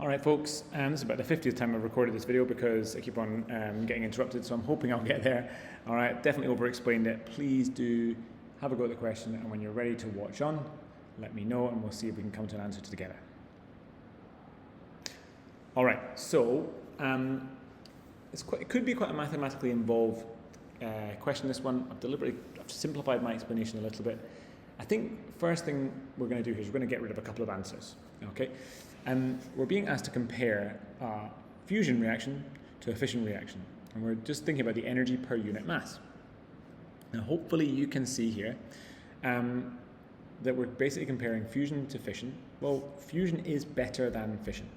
All right, folks, this is about the 50th time I've recorded this video because I keep on getting interrupted, so I'm hoping I'll get there. All right, definitely over-explained it. Please do have a go at the question, and when you're ready to watch on, let me know, and we'll see if we can come to an answer together. All right, so it could be quite a mathematically involved question, this one. I've simplified my explanation a little bit. I think first thing we're going to do here is we're going to get rid of a couple of answers, okay? We're being asked to compare a fusion reaction to a fission reaction, and we're just thinking about the energy per unit mass. Now, hopefully you can see here that we're basically comparing fusion to fission. Well, fusion is better than fission.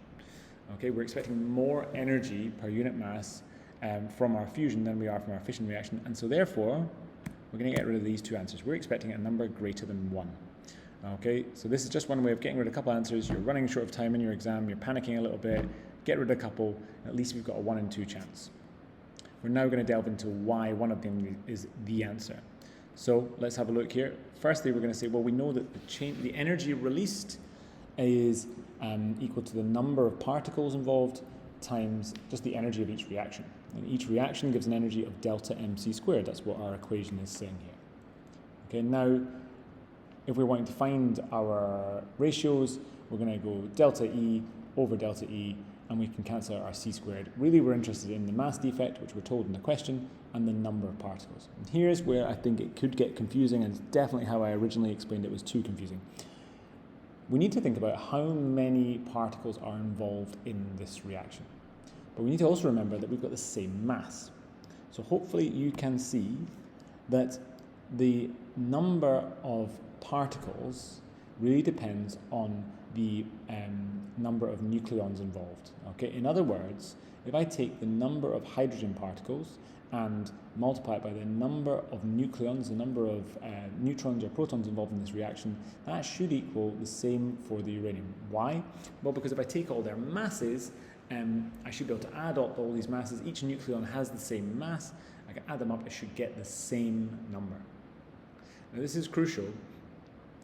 Okay, we're expecting more energy per unit mass from our fusion than we are from our fission reaction, and so therefore we're going to get rid of these two answers. We're expecting a number greater than 1. Okay, so this is just one way of getting rid of a couple of answers. You're running short of time in your exam, you're panicking a little bit, get rid of a couple, at least we've got a 1 in 2 chance. We're now going to delve into why one of them is the answer. So let's have a look here. Firstly, we're going to say, well, we know that the energy released is equal to the number of particles involved times just the energy of each reaction. And each reaction gives an energy of delta mc squared. That's what our equation is saying here. Okay, now if we're wanting to find our ratios, we're going to go delta E over delta E, and we can cancel out our c squared. Really, we're interested in the mass defect, which we're told in the question, and the number of particles. And here's where I think it could get confusing, and it's definitely how I originally explained it was too confusing. We need to think about how many particles are involved in this reaction. But we need to also remember that we've got the same mass. So hopefully you can see that the number of particles really depends on the number of nucleons involved. Okay? In other words, if I take the number of hydrogen particles and multiply it by the number of nucleons, the number of neutrons or protons involved in this reaction, that should equal the same for the uranium. Why? Well, because if I take all their masses, I should be able to add up all these masses. Each nucleon has the same mass. I can add them up, I should get the same number. Now this is crucial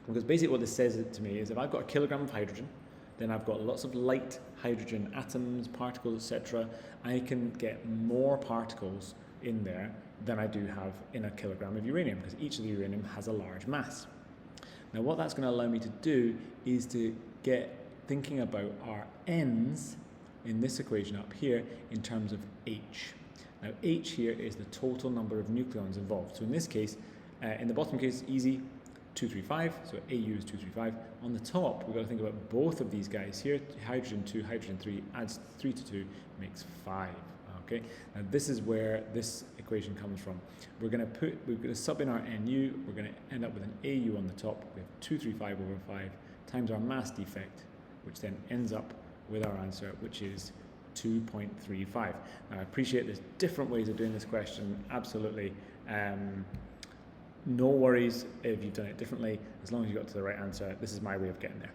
because basically what this says to me is if I've got a kilogram of hydrogen, then I've got lots of light hydrogen atoms, particles, etc. I can get more particles in there than I do have in a kilogram of uranium, because each of the uranium has a large mass. Now what that's going to allow me to do is to get thinking about our n's in this equation up here in terms of H. Now H here is the total number of nucleons involved. So in this case, in the bottom case, easy, 235, so AU is 235. On the top, we've got to think about both of these guys here. Hydrogen 2, hydrogen 3 adds 3 to 2, makes 5. Okay, now this is where this equation comes from. We're going to sub in our NU, we're going to end up with an AU on the top. We have 235 over 5 times our mass defect, which then ends up with our answer, which is 2.35. Now I appreciate there's different ways of doing this question, absolutely. No worries if you've done it differently, as long as you got to the right answer. This is my way of getting there.